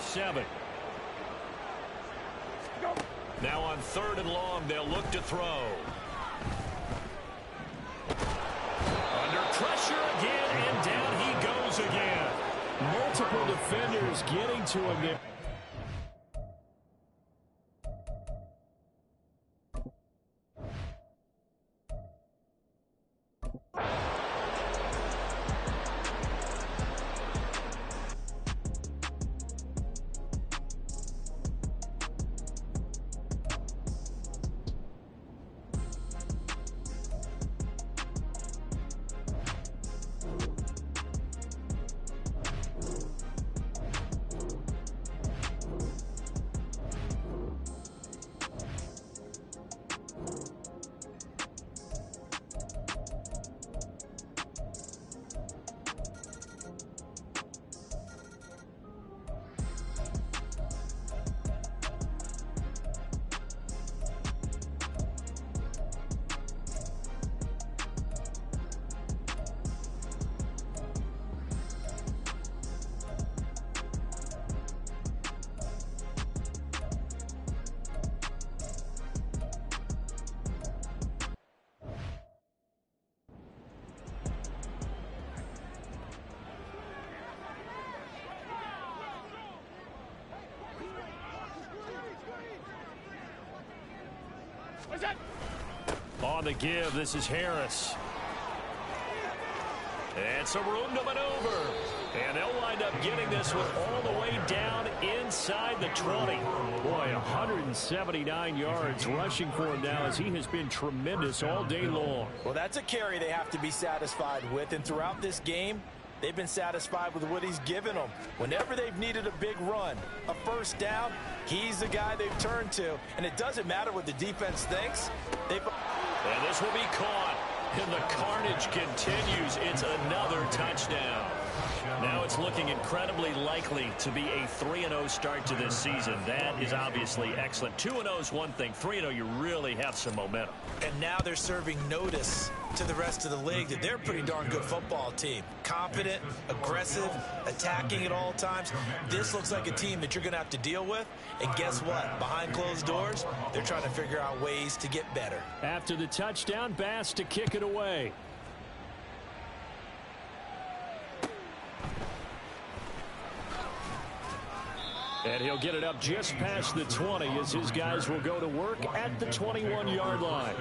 7. Now on 3rd and long, they'll look to throw. Under pressure again, and down he goes again. Multiple defenders getting to him there. On the give, this is Harris. And some room to maneuver. And they'll wind up getting this one all the way down inside the 20. Boy, 179 yards rushing for him now, as he has been tremendous all day long. Well, that's a carry they have to be satisfied with. And throughout this game, they've been satisfied with what he's given them. Whenever they've needed a big run, a first down, he's the guy they've turned to. And it doesn't matter what the defense thinks. And this will be caught. And the carnage continues. It's another touchdown. Now it's looking incredibly likely to be a 3-0 start to this season. That is obviously excellent. 2-0 is one thing. 3-0, you really have some momentum. And now they're serving notice to the rest of the league that they're a pretty darn good football team. Confident, aggressive, attacking at all times. This looks like a team that you're going to have to deal with. And guess what? Behind closed doors, they're trying to figure out ways to get better. After the touchdown, Bass to kick it away. And he'll get it up just past the 20 as his guys will go to work at the 21-yard line.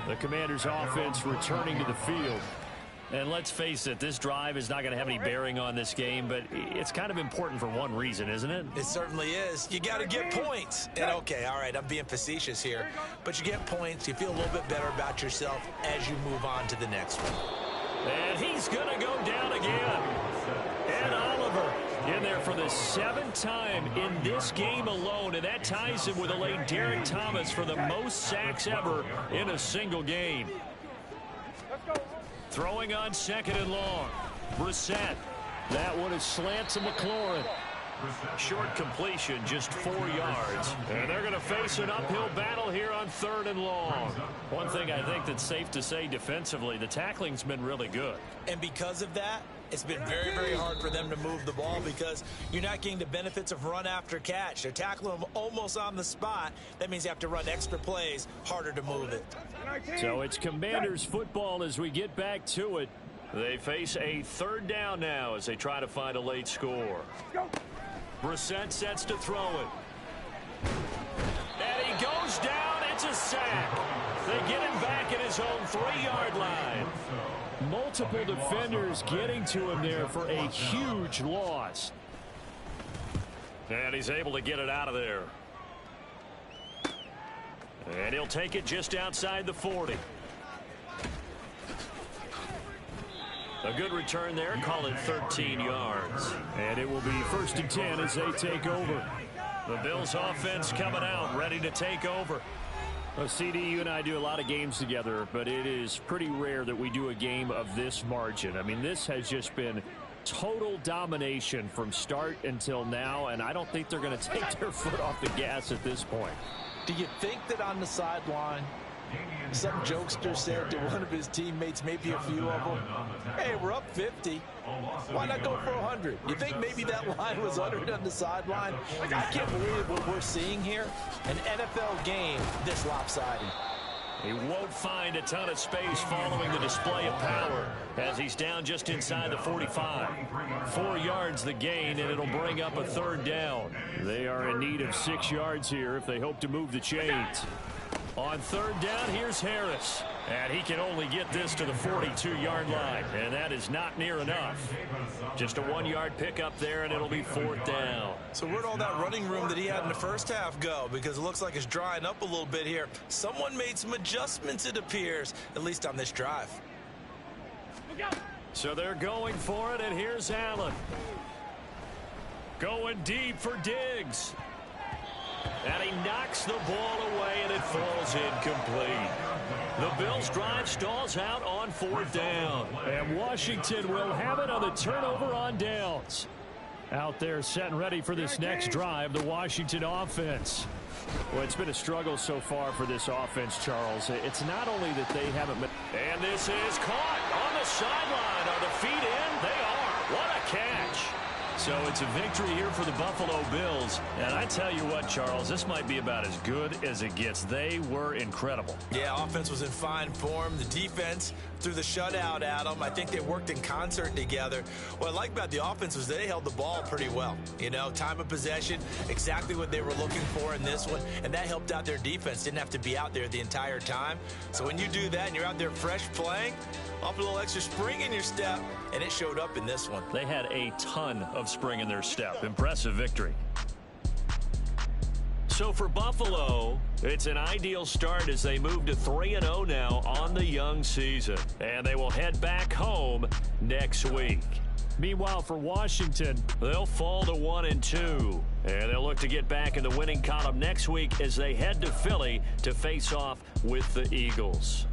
The Commanders' offense returning to the field. And let's face it, this drive is not going to have any bearing on this game, but it's kind of important for one reason, isn't it? It certainly is. You got to get points. And okay, all right, I'm being facetious here, but you get points, you feel a little bit better about yourself as you move on to the next one. And he's going to go down again. And Oliver in there for the 7th time in this game alone, and that ties him with a late Derek Thomas for the most sacks ever in a single game. Throwing on 2nd and long. Brissett. That one is slant to McLaurin. Short completion, just 4 yards. And they're going to face an uphill battle here on 3rd and long. One thing I think that's safe to say defensively, the tackling's been really good. And because of that, it's been very, very hard for them to move the ball because you're not getting the benefits of run after catch. They're tackling them almost on the spot. That means you have to run extra plays, harder to move it. So it's Commanders football as we get back to it. They face a 3rd down now as they try to find a late score. Brissett sets to throw it. And he goes down. It's a sack. They get him back at his own 3-yard line. Multiple defenders getting to him there for a huge loss. And he's able to get it out of there. And he'll take it just outside the 40. A good return there. Call it 13 yards. And it will be 1st and 10 as they take over. The Bills offense coming out, ready to take over. Well, CD, you and I do a lot of games together, but it is pretty rare that we do a game of this margin. I mean, this has just been total domination from start until now, and I don't think they're going to take their foot off the gas at this point. Do you think that on the sideline Some jokester said to one of his teammates, maybe a few of them, hey, we're up 50. Why not go for 100? You think maybe that line was uttered on the sideline? I can't believe what we're seeing here. An NFL game this lopsided. He won't find a ton of space following the display of power as he's down just inside the 45. 4 yards the gain, and it'll bring up a 3rd down. They are in need of 6 yards here if they hope to move the chains. On 3rd down, here's Harris. And he can only get this to the 42-yard line, and that is not near enough. Just a 1-yard pickup there, and it'll be 4th down. So where'd all that running room that he had in the first half go? Because it looks like it's drying up a little bit here. Someone made some adjustments, it appears, at least on this drive. So they're going for it, and here's Allen. Going deep for Diggs. And he knocks the ball away, and it falls incomplete. The Bills' drive stalls out on 4th down. And Washington will have it on the turnover on downs. Out there set and ready for this next drive, the Washington offense. Well, it's been a struggle so far for this offense, Charles. It's not only that they haven't been... And this is caught on the sideline. Are the feet in? They are. What a catch. So it's a victory here for the Buffalo Bills. And I tell you what, Charles, this might be about as good as it gets. They were incredible. Yeah, offense was in fine form. The defense threw the shutout at them. I think they worked in concert together. What I like about the offense was they held the ball pretty well. You know, time of possession, exactly what they were looking for in this one. And that helped out their defense. Didn't have to be out there the entire time. So when you do that and you're out there fresh playing, off a little extra spring in your step, and it showed up in this one. They had a ton of spring in their step. Impressive victory. So for Buffalo, it's an ideal start as they move to 3-0 now on the young season. And they will head back home next week. Meanwhile, for Washington, they'll fall to 1-2. And they'll look to get back in the winning column next week as they head to Philly to face off with the Eagles.